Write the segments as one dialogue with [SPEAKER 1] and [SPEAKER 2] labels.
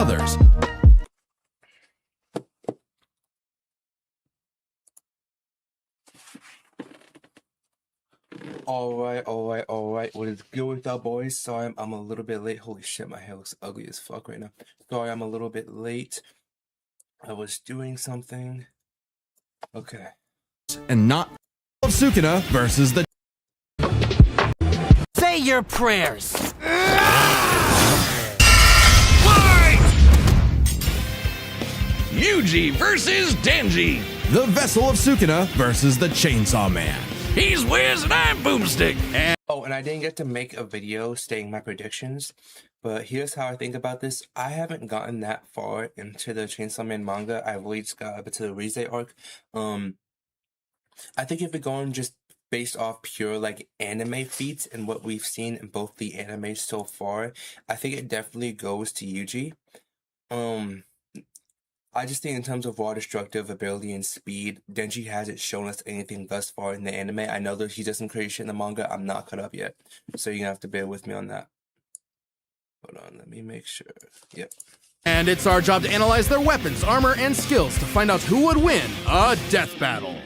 [SPEAKER 1] others.
[SPEAKER 2] Alright. What is good with that, boys? Sorry, I'm a little bit late. Holy shit, my hair looks ugly as fuck right now. Sorry, I'm a little bit late. I was doing something. Okay.
[SPEAKER 1] And not of Sukuna versus the...
[SPEAKER 3] Say your prayers.
[SPEAKER 4] Fight! Yuji versus Denji.
[SPEAKER 1] The Vessel of Sukuna versus the Chainsaw Man.
[SPEAKER 4] He's Wiz and I'm Boomstick.
[SPEAKER 2] And I didn't get to make a video stating my predictions, but here's how I think about this. I haven't gotten that far into the Chainsaw Man manga. I've really just got up to the Rize arc. I think if we're going just based off pure like anime feats and what we've seen in both the animes so far, I think it definitely goes to Yuji. I just think in terms of raw destructive ability and speed, Denji hasn't shown us anything thus far in the anime. I know that he does some crazy shit in the manga. I'm not caught up yet, so you're gonna have to bear with me on that. Hold on, let me make sure. Yep.
[SPEAKER 1] And it's our job to analyze their weapons, armor, and skills to find out who would win a death battle.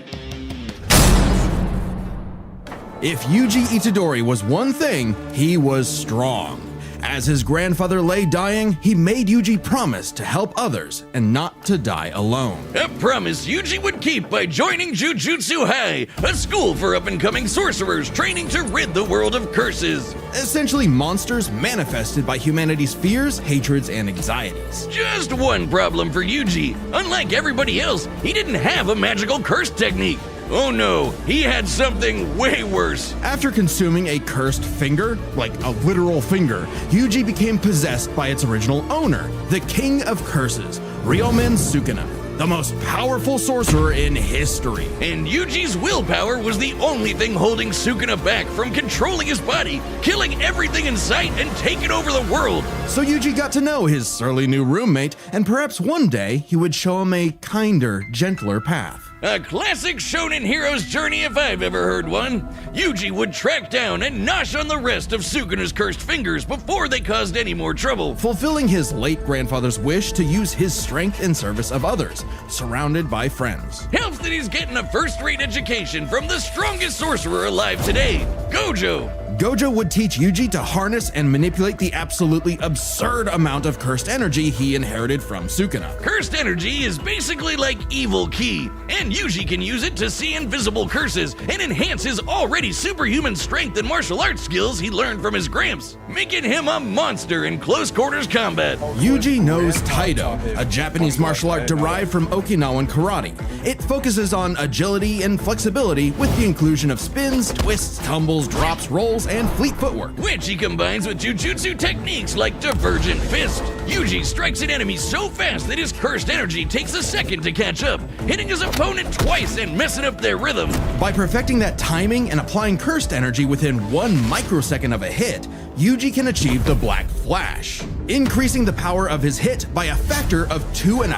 [SPEAKER 1] If Yuji Itadori was one thing, he was strong. As his grandfather lay dying, he made Yuji promise to help others and not to die alone.
[SPEAKER 4] A promise Yuji would keep by joining Jujutsu High, a school for up-and-coming sorcerers training to rid the world of curses.
[SPEAKER 1] Essentially monsters manifested by humanity's fears, hatreds, and anxieties.
[SPEAKER 4] Just one problem for Yuji. Unlike everybody else, he didn't have a magical curse technique. Oh no, he had something way worse.
[SPEAKER 1] After consuming a cursed finger, like a literal finger, Yuji became possessed by its original owner, the King of Curses, Ryomen Sukuna, the most powerful sorcerer in history.
[SPEAKER 4] And Yuji's willpower was the only thing holding Sukuna back from controlling his body, killing everything in sight, and taking over the world.
[SPEAKER 1] So Yuji got to know his surly new roommate, and perhaps one day he would show him a kinder, gentler path.
[SPEAKER 4] A classic shonen hero's journey if I've ever heard one. Yuji would track down and nosh on the rest of Sukuna's cursed fingers before they caused any more trouble.
[SPEAKER 1] Fulfilling his late grandfather's wish to use his strength in service of others, surrounded by friends.
[SPEAKER 4] Helps that he's getting a first-rate education from the strongest sorcerer alive today, Gojo.
[SPEAKER 1] Gojo would teach Yuji to harness and manipulate the absolutely absurd amount of cursed energy he inherited from Sukuna.
[SPEAKER 4] Cursed energy is basically like evil ki, and Yuji can use it to see invisible curses and enhance his already superhuman strength and martial arts skills he learned from his gramps, making him a monster in close quarters combat.
[SPEAKER 1] Yuji knows Taido, a Japanese martial art derived from Okinawan karate. It focuses on agility and flexibility with the inclusion of spins, twists, tumbles, drops, rolls, and fleet footwork,
[SPEAKER 4] which he combines with jujutsu techniques like Divergent Fist. Yuji strikes an enemy so fast that his cursed energy takes a second to catch up, hitting his opponent twice and messing up their rhythm.
[SPEAKER 1] By perfecting that timing and applying cursed energy within 1 microsecond of a hit, Yuji can achieve the Black Flash, increasing the power of his hit by a factor of 2.5,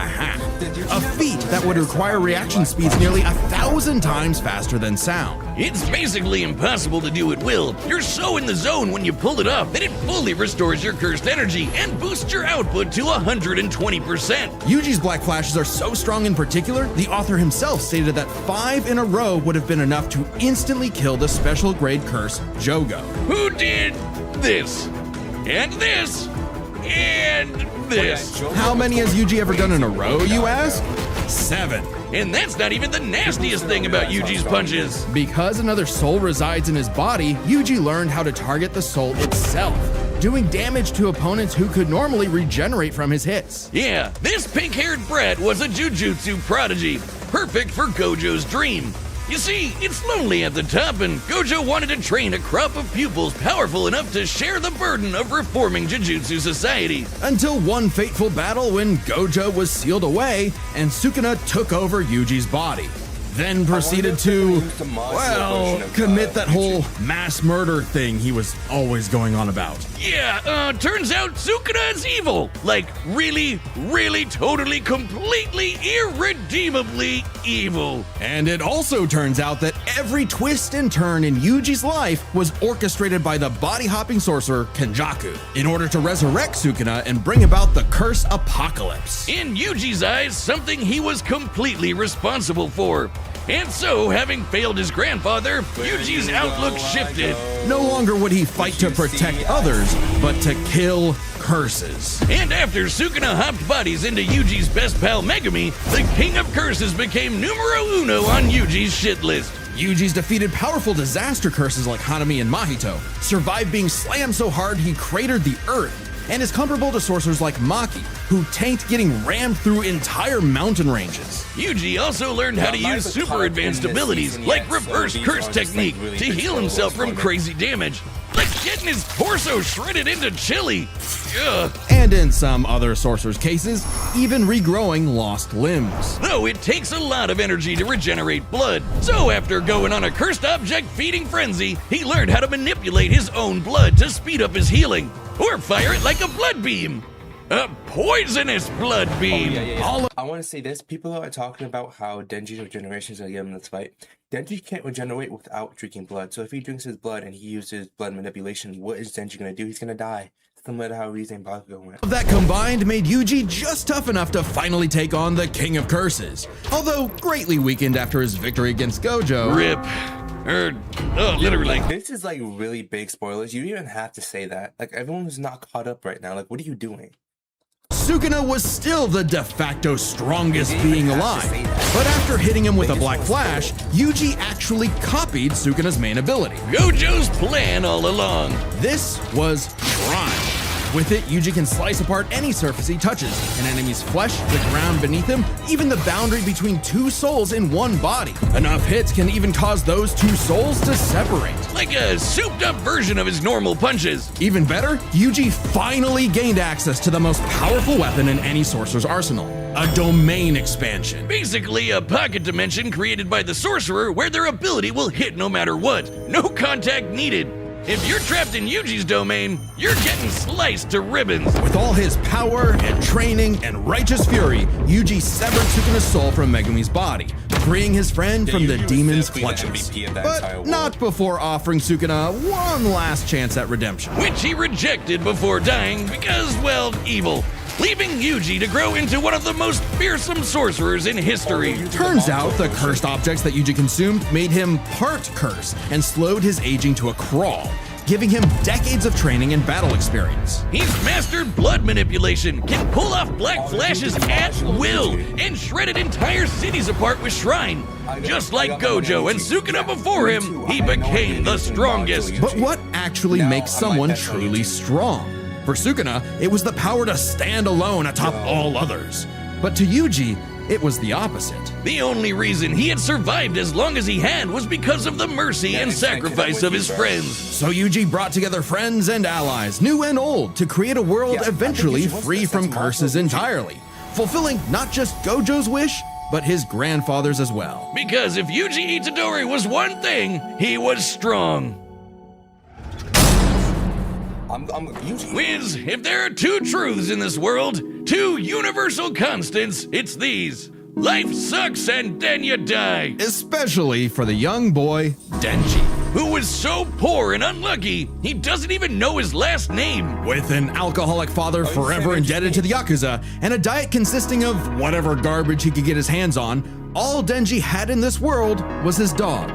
[SPEAKER 1] a feat that would require reaction speeds nearly 1,000 times faster than sound.
[SPEAKER 4] It's basically impossible to do at will. You're so in the zone when you pull it off that it fully restores your cursed energy and boosts your output to 120%.
[SPEAKER 1] Yuji's Black Flashes are so strong in particular, the author himself stated that 5 in a row would have been enough to instantly kill the special grade curse Jogo.
[SPEAKER 4] Who did this, and this, and this?
[SPEAKER 1] How many has Yuji ever done in a row, you ask? 7.
[SPEAKER 4] And that's not even the nastiest thing about Yuji's punches.
[SPEAKER 1] Because another soul resides in his body, Yuji learned how to target the soul itself, doing damage to opponents who could normally regenerate from his hits.
[SPEAKER 4] Yeah, this pink-haired brat was a jujutsu prodigy, perfect for Gojo's dream. You see, it's lonely at the top, and Gojo wanted to train a crop of pupils powerful enough to share the burden of reforming Jujutsu society.
[SPEAKER 1] Until one fateful battle when Gojo was sealed away and Sukuna took over Yuji's body. then proceeded
[SPEAKER 2] if they're
[SPEAKER 1] to,
[SPEAKER 2] gonna use the monster version of,
[SPEAKER 1] commit that whole
[SPEAKER 2] Pikachu.
[SPEAKER 1] mass murder thing he was always going on about.
[SPEAKER 4] Yeah, turns out Sukuna is evil. Like, really, really, totally, completely, irredeemably evil.
[SPEAKER 1] And it also turns out that every twist and turn in Yuji's life was orchestrated by the body-hopping sorcerer Kenjaku in order to resurrect Sukuna and bring about the curse apocalypse.
[SPEAKER 4] In Yuji's eyes, something he was completely responsible for. And so, having failed his grandfather, Yuji's outlook shifted.
[SPEAKER 1] No longer would he fight to protect others, but to kill curses.
[SPEAKER 4] And after Sukuna hopped bodies into Yuji's best pal Megumi, the King of Curses became numero uno on Yuji's shit list.
[SPEAKER 1] Yuji's defeated powerful disaster curses like Hanami and Mahito, survived being slammed so hard he cratered the earth, and is comparable to sorcerers like Maki, who tanked getting rammed through entire mountain ranges.
[SPEAKER 4] Yuji also learned how to use super advanced abilities like reverse curse technique to heal himself from crazy damage. Like getting his torso shredded into chili. Ugh.
[SPEAKER 1] And in some other sorcerers' cases, even regrowing lost limbs.
[SPEAKER 4] Though it takes a lot of energy to regenerate blood. So after going on a cursed object feeding frenzy, he learned how to manipulate his own blood to speed up his healing. Or fire it like a blood beam. A poisonous blood beam.
[SPEAKER 2] I want to say this. People are talking about how Denji's regeneration is going to get him in this fight. Denji can't regenerate without drinking blood. So if he drinks his blood and he uses blood manipulation, what is Denji going to do? He's going to die. Similar to how Rize and Bakugo went.
[SPEAKER 1] That combined made Yuji just tough enough to finally take on the King of Curses, although greatly weakened after his victory against Gojo.
[SPEAKER 4] Rip. Literally.
[SPEAKER 2] Like, this is like really big spoilers. You don't even have to say that. Like, everyone who's not caught up right now. Like, what are you doing?
[SPEAKER 1] Sukuna was still the de facto strongest being alive, but after hitting him with a Black Flash, Yuji actually copied Sukuna's main ability.
[SPEAKER 4] Gojo's plan all along.
[SPEAKER 1] This was Shrine. With it, Yuji can slice apart any surface he touches, an enemy's flesh, the ground beneath him, even the boundary between two souls in one body. Enough hits can even cause those two souls to separate.
[SPEAKER 4] Like a souped up version of his normal punches.
[SPEAKER 1] Even better, Yuji finally gained access to the most powerful weapon in any sorcerer's arsenal, a domain expansion.
[SPEAKER 4] Basically, a pocket dimension created by the sorcerer where their ability will hit no matter what. No contact needed. If you're trapped in Yuji's domain, you're getting sliced to ribbons.
[SPEAKER 1] With all his power and training and righteous fury, Yuji severed Sukuna's soul from Megumi's body, freeing his friend from the demon's clutches. But not before offering Sukuna one last chance at redemption.
[SPEAKER 4] Which he rejected before dying because, well, evil. Leaving Yuji to grow into one of the most fearsome sorcerers in history.
[SPEAKER 1] Turns out the cursed objects that Yuji consumed made him part curse and slowed his aging to a crawl, giving him decades of training and battle experience.
[SPEAKER 4] He's mastered blood manipulation, can pull off black flashes at will, and shredded entire cities apart with Shrine. Just like Gojo and Sukuna before him, he became the strongest.
[SPEAKER 1] But what actually makes someone truly strong? For Sukuna, it was the power to stand alone atop all others. But to Yuji, it was the opposite.
[SPEAKER 4] The only reason he had survived as long as he had was because of the mercy and sacrifice of his friends.
[SPEAKER 1] So Yuji brought together friends and allies, new and old, to create a world eventually free from curses entirely, fulfilling not just Gojo's wish, but his grandfather's as well.
[SPEAKER 4] Because if Yuji Itadori was one thing, he was strong. Wiz, if there are two truths in this world, two universal constants, it's these. Life sucks and then you die.
[SPEAKER 1] Especially for the young boy, Denji,
[SPEAKER 4] who was so poor and unlucky, he doesn't even know his last name.
[SPEAKER 1] With an alcoholic father forever indebted to the Yakuza, and a diet consisting of whatever garbage he could get his hands on, all Denji had in this world was his dog,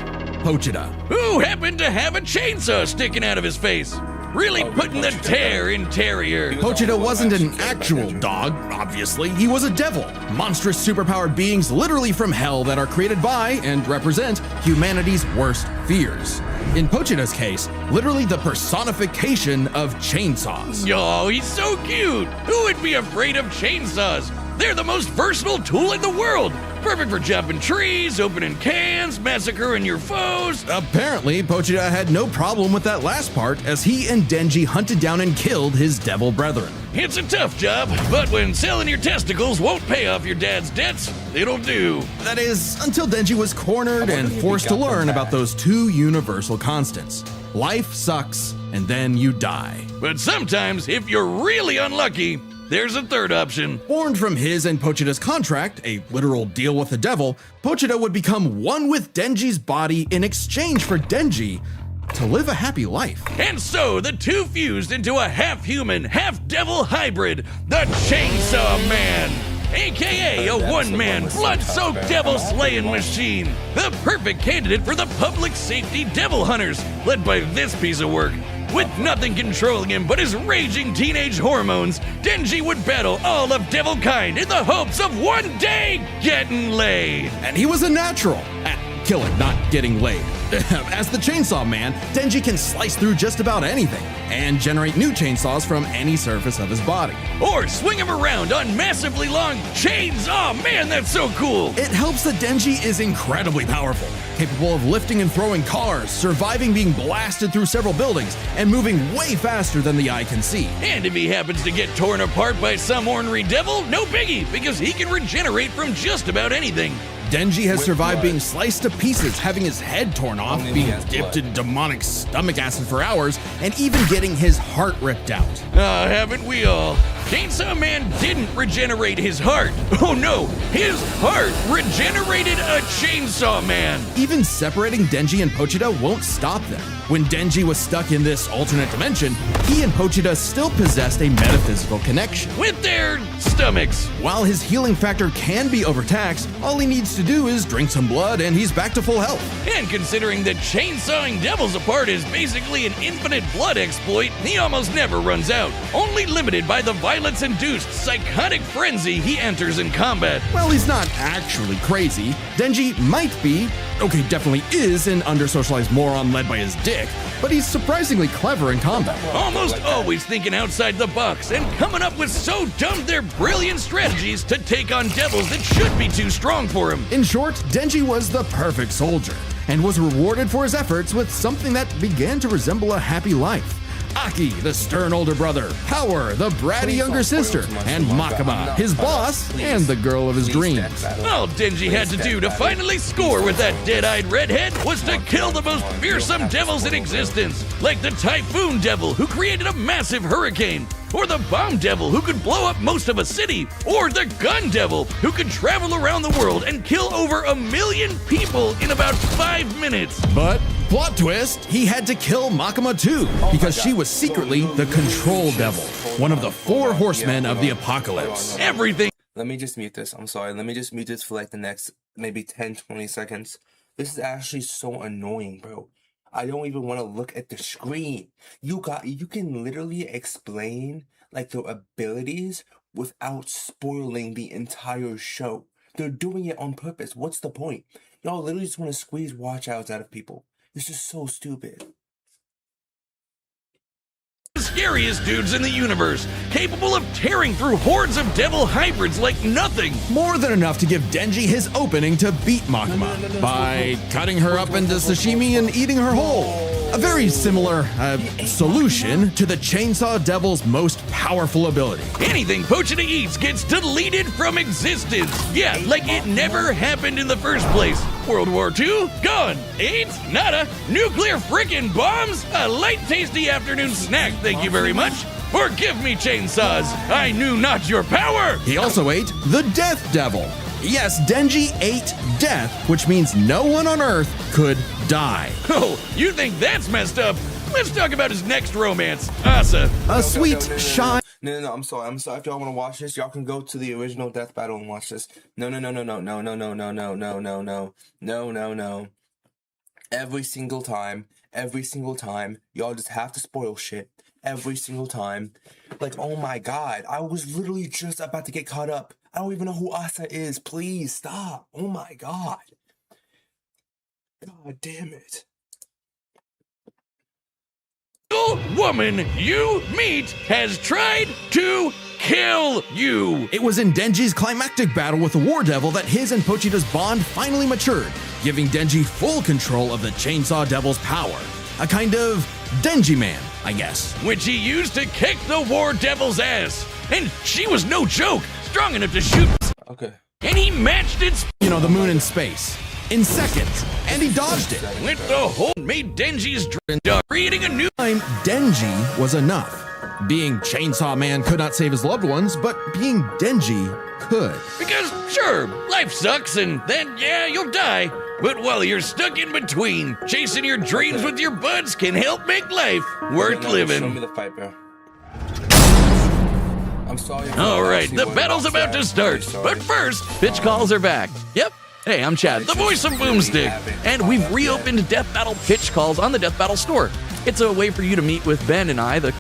[SPEAKER 1] Pochita.
[SPEAKER 4] Who happened to have a chainsaw sticking out of his face. Really putting the tear in Terrier.
[SPEAKER 1] Pochita wasn't an actual dog, obviously. He was a devil. Monstrous superpowered beings literally from hell that are created by and represent humanity's worst fears. In Pochita's case, literally the personification of chainsaws.
[SPEAKER 4] Oh, he's so cute. Who would be afraid of chainsaws? They're the most versatile tool in the world. Perfect for jumping trees, opening cans, massacring your foes.
[SPEAKER 1] Apparently, Pochita had no problem with that last part as he and Denji hunted down and killed his devil brethren.
[SPEAKER 4] It's a tough job, but when selling your testicles won't pay off your dad's debts, it'll do.
[SPEAKER 1] That is, until Denji was cornered and
[SPEAKER 2] if he
[SPEAKER 1] forced to
[SPEAKER 2] got them
[SPEAKER 1] learn
[SPEAKER 2] back.
[SPEAKER 1] about those two universal constants. Life sucks, and then you die.
[SPEAKER 4] But sometimes, if you're really unlucky, there's a third option.
[SPEAKER 1] Born from his and Pochita's contract, a literal deal with the devil, Pochita would become one with Denji's body in exchange for Denji to live a happy life.
[SPEAKER 4] And so the two fused into a half-human, half-devil hybrid, the Chainsaw Man, aka a one-man, blood-soaked devil-slaying machine, the perfect candidate for the public safety devil hunters, led by this piece of work. With nothing controlling him but his raging teenage hormones, Denji would battle all of devil kind in the hopes of one day getting laid.
[SPEAKER 1] And he was a natural at killing, not getting laid. As the Chainsaw Man, Denji can slice through just about anything and generate new chainsaws from any surface of his body.
[SPEAKER 4] Or swing him around on massively long chains. Oh man, that's so cool.
[SPEAKER 1] It helps that Denji is incredibly powerful, capable of lifting and throwing cars, surviving being blasted through several buildings, and moving way faster than the eye can see.
[SPEAKER 4] And if he happens to get torn apart by some ornery devil, no biggie, because he can regenerate from just about anything.
[SPEAKER 1] Denji has
[SPEAKER 2] With
[SPEAKER 1] survived
[SPEAKER 2] blood.
[SPEAKER 1] being sliced to pieces, having his head torn off,
[SPEAKER 2] Only
[SPEAKER 1] being
[SPEAKER 2] he has
[SPEAKER 1] dipped
[SPEAKER 2] blood.
[SPEAKER 1] in demonic stomach acid for hours, and even getting his heart ripped out.
[SPEAKER 4] Haven't we all? Chainsaw Man didn't regenerate his heart. Oh no, his heart regenerated a Chainsaw Man.
[SPEAKER 1] Even separating Denji and Pochita won't stop them. When Denji was stuck in this alternate dimension, he and Pochita still possessed a metaphysical connection.
[SPEAKER 4] With their stomachs.
[SPEAKER 1] While his healing factor can be overtaxed, all he needs to do is drink some blood and he's back to full health.
[SPEAKER 4] And considering that chainsawing devils apart is basically an infinite blood exploit, he almost never runs out, only limited by the violence-induced psychotic frenzy he enters in combat.
[SPEAKER 1] Well, he's not actually crazy. Denji might be, okay, definitely is an under-socialized moron led by his dick, but he's surprisingly clever in combat.
[SPEAKER 4] Almost always thinking outside the box and coming up with so dumb they're brilliant strategies to take on devils that should be too strong for him.
[SPEAKER 1] In short, Denji was the perfect soldier and was rewarded for his efforts with something that began to resemble a happy life. Aki, the stern older brother, Power, the bratty
[SPEAKER 2] Please
[SPEAKER 1] younger
[SPEAKER 2] don't spoil
[SPEAKER 1] sister,
[SPEAKER 2] too much
[SPEAKER 1] and
[SPEAKER 2] for Manga. I'm
[SPEAKER 1] Makima,
[SPEAKER 2] not
[SPEAKER 1] his
[SPEAKER 2] caught up.
[SPEAKER 1] boss,
[SPEAKER 2] Please.
[SPEAKER 1] and the girl of his
[SPEAKER 2] Please,
[SPEAKER 1] dreams.
[SPEAKER 2] Death Battle.
[SPEAKER 4] All Denji had to
[SPEAKER 2] Please,
[SPEAKER 4] do to
[SPEAKER 2] Death
[SPEAKER 4] finally
[SPEAKER 2] Battle.
[SPEAKER 4] score with that dead-eyed redhead was to kill the most fearsome devils in existence, like the Typhoon Devil who created a massive hurricane, or the Bomb Devil who could blow up most of a city, or the Gun Devil who could travel around the world and kill over 1 million people in about 5 minutes.
[SPEAKER 1] But, plot twist, he had to kill Makima too, because she was secretly the Control Devil, one of the 4 horsemen of the apocalypse.
[SPEAKER 4] Everything
[SPEAKER 2] Let me just mute this. I'm sorry. Let me just mute this for like the next maybe 10-20 seconds. This is actually so annoying, bro. I don't even want to look at the screen. You can literally explain like the abilities without spoiling the entire show. They're doing it on purpose. What's the point? Y'all literally just want to squeeze watch outs out of people. This is so stupid.
[SPEAKER 4] scariest dudes in the universe, capable of tearing through hordes of devil hybrids like nothing.
[SPEAKER 1] More than enough to give Denji his opening to beat Makima by cutting her up into sashimi and eating her whole. A very similar solution to the Chainsaw Devil's most powerful ability.
[SPEAKER 4] Anything Pochita eats gets deleted from existence. Yeah, like it never happened in the first place. World War II? Gone. AIDS? Nada. Nuclear frickin' bombs? A light tasty afternoon snack, thank you very much. Forgive me, chainsaws. I knew not your power.
[SPEAKER 1] He also ate the Death Devil. Yes, Denji ate death, which means no one on Earth could die.
[SPEAKER 4] Oh, you think that's messed up? Let's talk about his next romance, Asa.
[SPEAKER 1] A sweet, shy...
[SPEAKER 2] No, I'm sorry. If y'all want to watch this, y'all can go to the original Death Battle and watch this. No. Every single time, y'all just have to spoil shit. Every single time. Like, oh my god, I was literally just about to get caught up. I don't even know who Asa is. Please, stop. Oh my god. God damn it.
[SPEAKER 4] Woman you meet has tried to kill you!
[SPEAKER 1] It was in Denji's climactic battle with the War Devil that his and Pochita's bond finally matured, giving Denji full control of the Chainsaw Devil's power. A kind of Denji man, I guess.
[SPEAKER 4] Which he used to kick the War Devil's ass. And she was no joke, strong enough to shoot.
[SPEAKER 2] Okay.
[SPEAKER 4] And he matched its
[SPEAKER 1] You know, the moon in space. In seconds. And he dodged it.
[SPEAKER 4] with the whole made Denji's dream, creating a new
[SPEAKER 1] Time Denji was enough. Being Chainsaw Man could not save his loved ones, but being Denji could.
[SPEAKER 4] because sure, life sucks and then yeah, you'll die. But while you're stuck in between, chasing your dreams with your buds can help make life worth
[SPEAKER 2] Show me
[SPEAKER 4] living.
[SPEAKER 2] the fight, bro. I'm sorry.
[SPEAKER 4] All right, the battle's about to start. But first, pitch calls are back. Yep. Hey, I'm Chad, the voice of Boomstick, and we've reopened Death Battle pitch calls on the Death Battle store. It's a way for you to meet with Ben and I, the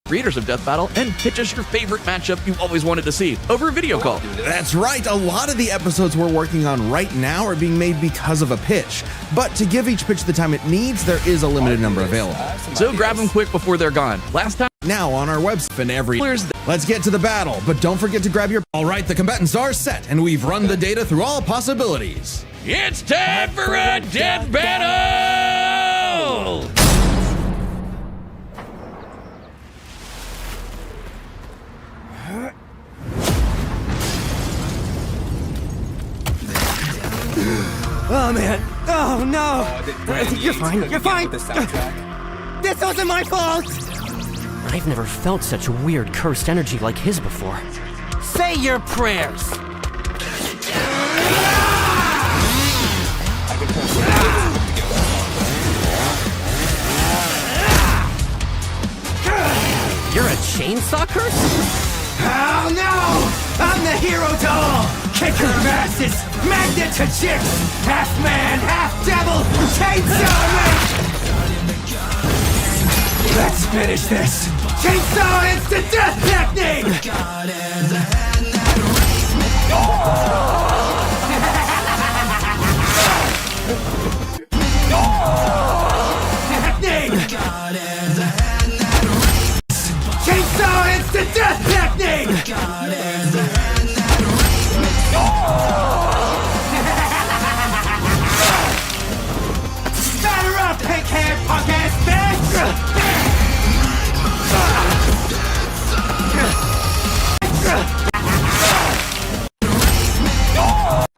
[SPEAKER 4] creators of Death Battle, and pitch us your favorite matchup you've always wanted to see over a video call.
[SPEAKER 1] That's right, a lot of the episodes we're working on right now are being made because of a pitch. But to give each pitch the time it needs, there is a limited number available.
[SPEAKER 4] So grab them quick before they're gone. Last time,
[SPEAKER 1] Now on our website and every...
[SPEAKER 4] Where's the-
[SPEAKER 1] Let's get to the battle, but don't forget to grab your... All right, the combatants are set, and we've run the data through all possibilities.
[SPEAKER 4] it's time for a Death Battle!
[SPEAKER 3] Oh man! Oh no!
[SPEAKER 2] You're
[SPEAKER 3] fine, you're fine.
[SPEAKER 2] The soundtrack.
[SPEAKER 3] This wasn't my fault! I've never felt such weird cursed energy like his before. Say your prayers! You're a chainsaw curse? Oh no! I'm the hero to all! Kicker of asses! Magnet to chicks! Half man, half devil! Chainsaw man! Let's finish this! Chainsaw instant death technique! Technique! Chainsaw instant death technique! Batter up, pink-haired punk-ass bitch!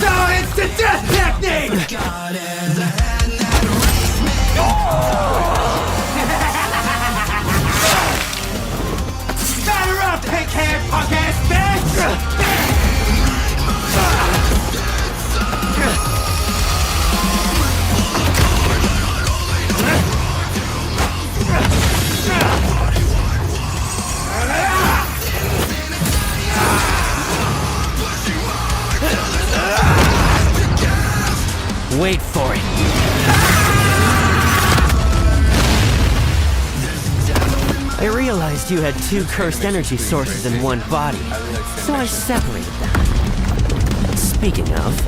[SPEAKER 3] Chainsaw instant death technique! Batter up, pink-haired punk-ass bitch! Wait for it. I realized you had two cursed energy sources in one body, so I separated them. Speaking of...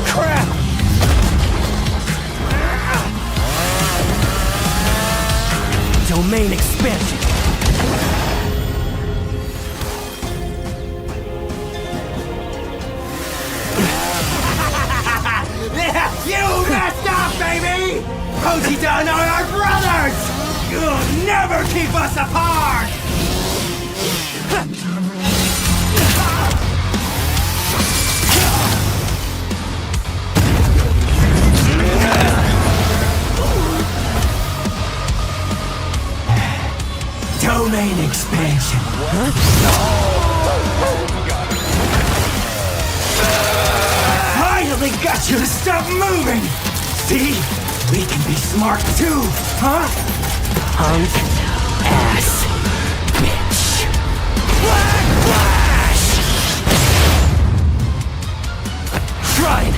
[SPEAKER 3] Crap! Domain expansion. You messed up, baby! Pochita and I are brothers! You'll never keep us apart! Domain expansion. Finally got you to stop moving! See? We can be smart too, huh? Punk ass bitch. Black Flash! Shrine!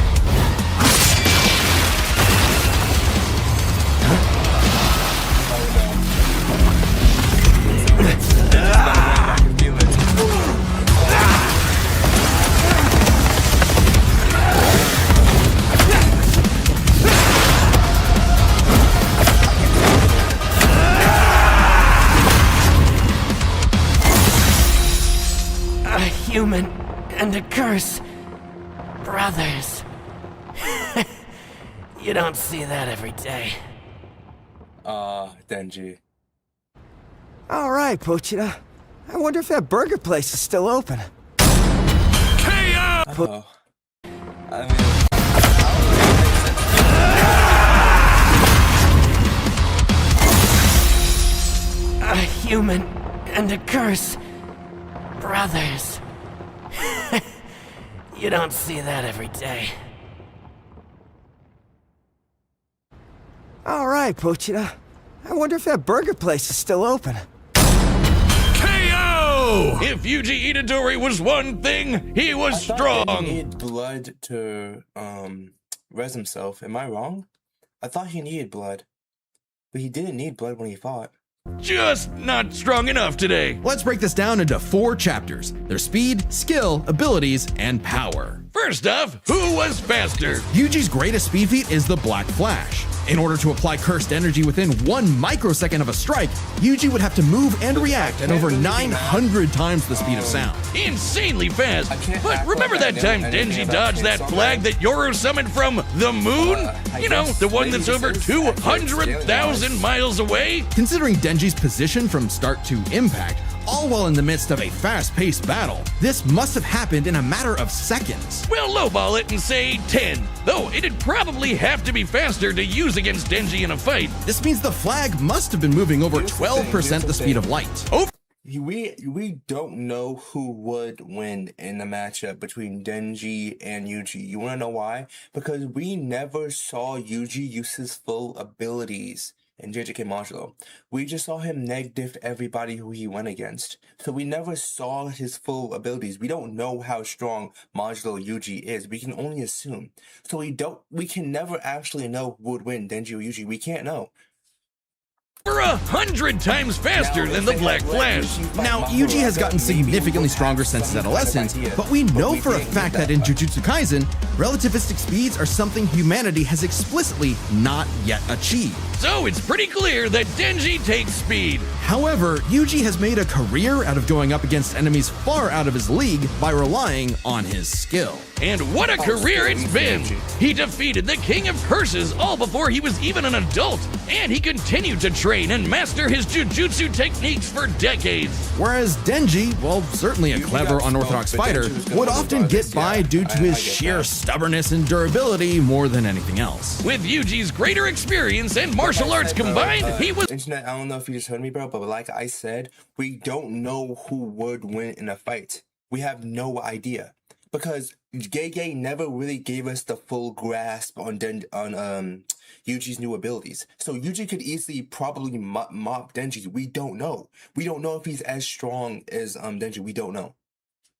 [SPEAKER 3] human and a curse. Brothers. You don't see that every day.
[SPEAKER 2] Denji.
[SPEAKER 5] Alright, Pochita. I wonder if that burger place is still open.
[SPEAKER 2] Oh. I mean,
[SPEAKER 3] A human and a curse. Brothers. You don't see that every day.
[SPEAKER 5] Alright, Pochita. I wonder if that burger place is still open.
[SPEAKER 4] If Yuji Itadori was one thing, he was
[SPEAKER 2] I thought
[SPEAKER 4] strong.
[SPEAKER 2] he needed blood to res himself. Am I wrong? I thought he needed blood, but he didn't need blood when he fought.
[SPEAKER 4] Just not strong enough today.
[SPEAKER 1] Let's break this down into 4 chapters: their speed, skill, abilities, and power.
[SPEAKER 4] First off, who was faster?
[SPEAKER 1] Yuji's greatest speed feat is the Black Flash. In order to apply cursed energy within 1 microsecond of a strike, Yuji would have to move and react at over 900 times the speed of sound.
[SPEAKER 4] Insanely fast.
[SPEAKER 2] can't
[SPEAKER 4] But
[SPEAKER 2] act
[SPEAKER 4] remember
[SPEAKER 2] like I
[SPEAKER 4] that
[SPEAKER 2] know
[SPEAKER 4] time
[SPEAKER 2] anything
[SPEAKER 4] Denji
[SPEAKER 2] about
[SPEAKER 4] dodged that
[SPEAKER 2] Chainsaw
[SPEAKER 4] flag
[SPEAKER 2] Man.
[SPEAKER 4] that Yoru summoned from the moon? You know,
[SPEAKER 2] guess
[SPEAKER 4] the one
[SPEAKER 2] maybe
[SPEAKER 4] that's
[SPEAKER 2] this
[SPEAKER 4] over
[SPEAKER 2] is
[SPEAKER 4] 200,000 miles away?
[SPEAKER 1] Considering Denji's position from start to impact, all while in the midst of a fast-paced battle, this must have happened in a matter of seconds.
[SPEAKER 4] We'll lowball it and say 10, though it'd probably have to be faster to use against Denji in a fight.
[SPEAKER 1] This means the flag must have been moving over
[SPEAKER 2] Here's the thing,
[SPEAKER 1] 12%
[SPEAKER 2] here's
[SPEAKER 1] the
[SPEAKER 2] the
[SPEAKER 1] speed of
[SPEAKER 2] thing.
[SPEAKER 1] light.
[SPEAKER 2] We don't know who would win in the matchup between Denji and Yuji. You wanna know why? Because we never saw Yuji use his full abilities in JJK Modulo. We just saw him negative everybody who he went against. So we never saw his full abilities. We don't know how strong Modulo Yuji is. We can only assume. So we can never actually know who would win, Denji or Yuji. We can't know.
[SPEAKER 4] We're 100 times faster than the Black Flash.
[SPEAKER 1] Now, Yuji has gotten significantly stronger since his adolescence, but we know for a fact that in Jujutsu Kaisen, relativistic speeds are something humanity has explicitly not yet achieved.
[SPEAKER 4] So it's pretty clear that Denji takes speed.
[SPEAKER 1] However, Yuji has made a career out of going up against enemies far out of his league by relying on his skill.
[SPEAKER 4] And what a career it's been! He defeated the King of Curses all before he was even an adult, and he continued to train and master his jujutsu techniques for decades.
[SPEAKER 1] Whereas Denji, while certainly a clever, unorthodox fighter, would often get by due to his sheer stubbornness and durability more than anything else.
[SPEAKER 4] With Yuji's greater experience and martial arts combined, he was
[SPEAKER 2] Internet, I don't know if you just heard me, bro, but like I said, we don't know who would win in a fight. We have no idea. Because Gege never really gave us the full grasp on Yuji's new abilities. So Yuji could easily probably mop Denji. We don't know. We don't know if he's as strong as Denji. We don't know.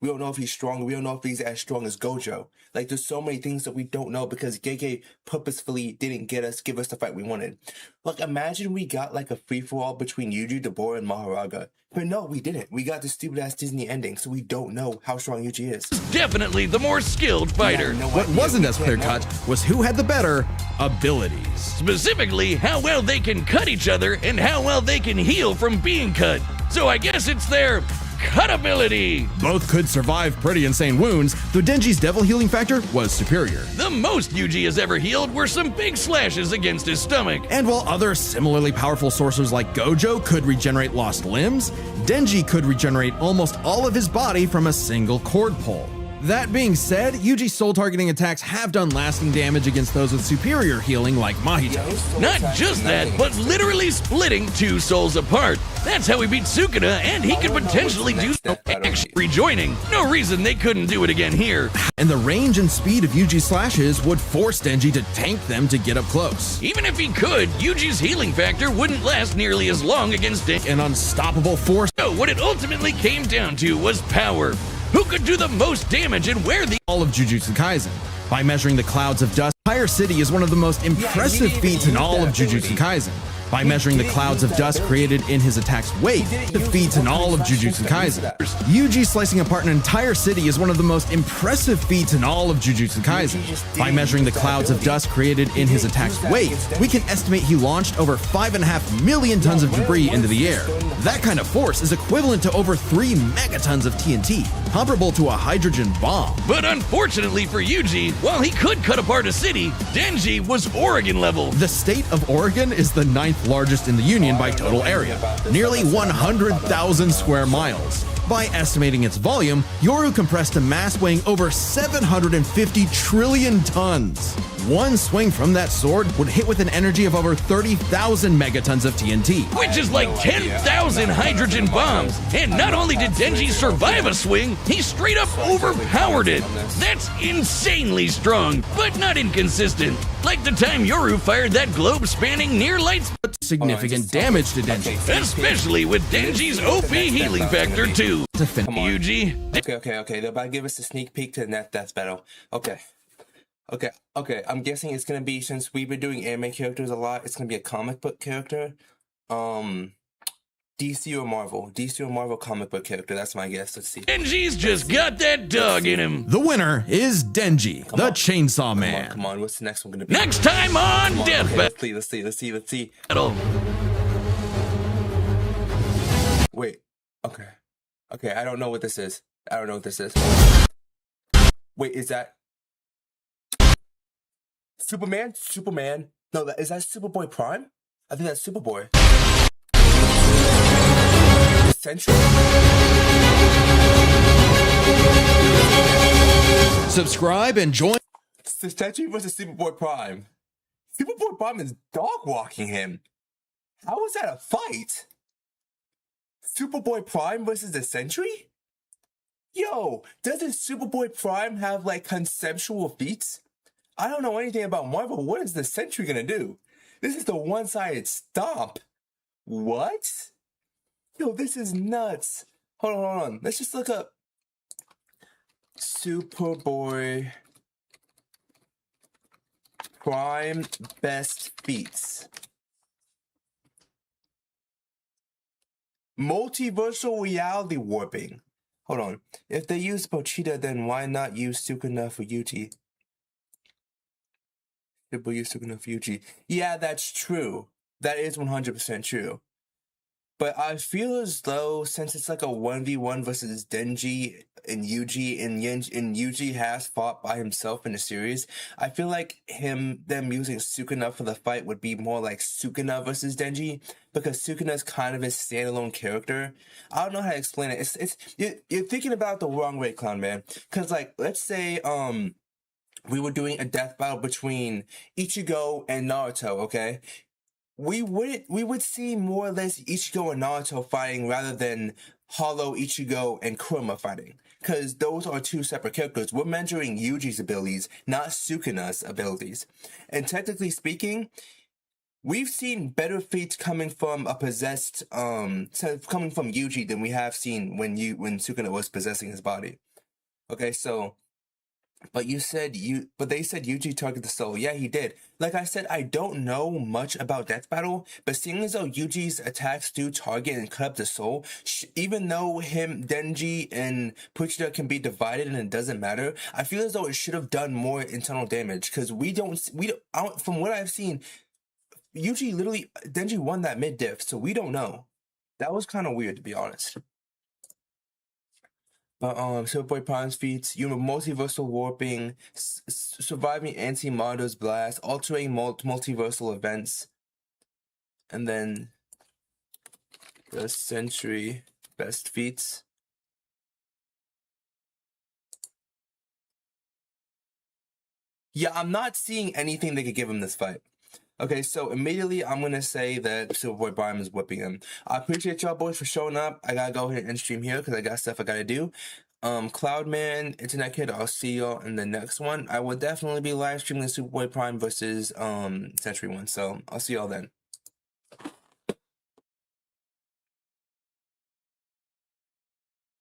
[SPEAKER 2] We don't know if he's strong. We don't know if he's as strong as Gojo. Like, there's so many things that we don't know because Gege purposefully didn't give us the fight we wanted. Like, imagine we got like a free-for-all between Yuji, Deborah, and Maharaga. But no, we didn't. We got the stupid-ass Disney ending, so we don't know how strong Yuji is.
[SPEAKER 4] definitely the more skilled fighter.
[SPEAKER 1] What wasn't as clear-cut was who had the better abilities.
[SPEAKER 4] Specifically, how well they can cut each other and how well they can heal from being cut. So I guess it's their cut ability.
[SPEAKER 1] Both could survive pretty insane wounds, though Denji's devil healing factor was superior.
[SPEAKER 4] The most Yuji has ever healed were some big slashes against his stomach.
[SPEAKER 1] And while other similarly powerful sorcerers like Gojo could regenerate lost limbs, Denji could regenerate almost all of his body from a single cord pull. That being said, Yuji's soul targeting attacks have done lasting damage against those with superior healing like Mahito.
[SPEAKER 4] Not just that, but literally splitting 2 souls apart. That's how he beat Sukuna, and he could potentially do actually rejoining. No reason they couldn't do it again here.
[SPEAKER 1] And the range and speed of Yuji's slashes would force Denji to tank them to get up close.
[SPEAKER 4] Even if he could, Yuji's healing factor wouldn't last nearly as long against Denji.
[SPEAKER 1] An unstoppable force.
[SPEAKER 4] So what it ultimately came down to was power. Who could do the most damage and where the
[SPEAKER 1] All of Jujutsu Kaisen. By measuring the clouds of dust, Fire City is one of the most impressive feats in all of Jujutsu Kaisen. By measuring the clouds of dust created in his attack's weight, defeats in all of Jujutsu Kaisen. Yuji slicing apart an entire city is one of the most impressive feats in all of Jujutsu Kaisen. By measuring the clouds of dust created in his attack's weight, we can estimate he launched over 5.5 million tons of debris into the air. That kind of force is equivalent to over 3 megatons of TNT, comparable to a hydrogen bomb.
[SPEAKER 4] But unfortunately for Yuji, while he could cut apart a city, Denji was Oregon level.
[SPEAKER 1] The state of Oregon is the 9th largest in the Union by total area, nearly 100,000 square miles. By estimating its volume, Yoru compressed a mass weighing over 750 trillion tons. One swing from that sword would hit with an energy of over 30,000 megatons of TNT.
[SPEAKER 4] Which is like 10,000 hydrogen bombs. And not only did Denji survive a swing, he straight up overpowered it. That's insanely strong, but not inconsistent. Like the time Yoru fired that globe-spanning near-light
[SPEAKER 1] Significant damage to Denji.
[SPEAKER 4] especially with Denji's OP healing factor too. Yuji,
[SPEAKER 2] Okay. They're about to give us a sneak peek to the net death battle. Okay. I'm guessing it's gonna be, since we've been doing anime characters a lot, it's gonna be a comic book character. DC or Marvel comic book character. That's my guess. Let's see.
[SPEAKER 4] Denji's just got that dog in him.
[SPEAKER 1] The winner is Denji, the Chainsaw Man.
[SPEAKER 2] Come on. What's the next one gonna be?
[SPEAKER 4] Next time on Death
[SPEAKER 2] Okay, let's see.
[SPEAKER 4] Battle.
[SPEAKER 2] Wait. Okay. I don't know what this is. Wait, is that Superman? No, is that Superboy Prime? I think that's Superboy. Century.
[SPEAKER 1] Subscribe and join.
[SPEAKER 2] Century versus Superboy Prime. Superboy Prime is dog walking him. How is that a fight? Superboy Prime versus the Sentry? Yo, doesn't Superboy Prime have like conceptual feats? I don't know anything about Marvel. What is the Sentry gonna do? This is the one-sided stomp. What? Yo, this is nuts. Hold on. Let's just look up Superboy Prime best feats. Multiversal reality warping. Hold on. If they use Pochita, then why not use Sukuna for Yuji? Yeah, that's true. That is 100% true. But I feel as though, since it's like a 1v1 versus Denji and Yuji, and Yuji has fought by himself in the series, I feel like them using Sukuna for the fight would be more like Sukuna versus Denji, because Sukuna is kind of his standalone character. I don't know how to explain it. You're thinking about the wrong way, Clown Man. Because, like, let's say, we were doing a death battle between Ichigo and Naruto, okay? We would see more or less Ichigo and Naruto fighting rather than Hollow, Ichigo, and Kurama fighting. Because those are two separate characters. We're measuring Yuji's abilities, not Sukuna's abilities. And technically speaking, we've seen better feats coming from a possessed, coming from Yuji than we have seen when Sukuna was possessing his body. Okay, so... But they said Yuji targeted the soul. Yeah, he did. Like I said, I don't know much about Death Battle, but seeing as though Yuji's attacks do target and cut up the soul, even though Denji and Pochita can be divided and it doesn't matter, I feel as though it should have done more internal damage, because from what I've seen, Denji won that mid diff, so we don't know. That was kind of weird, to be honest. But Superboy Prime's feats, multiversal warping, surviving Anti-Martyrs blast, altering multiversal events, and then the Sentry best feats. Yeah, I'm not seeing anything that could give him this fight. Okay, so immediately I'm gonna say that Superboy Prime is whipping him. I appreciate y'all boys for showing up. I gotta go ahead and end stream here because I got stuff I gotta do. Cloudman, Internet Kid, I'll see y'all in the next one. I will definitely be live streaming the Superboy Prime versus Sentry one, so I'll see y'all then.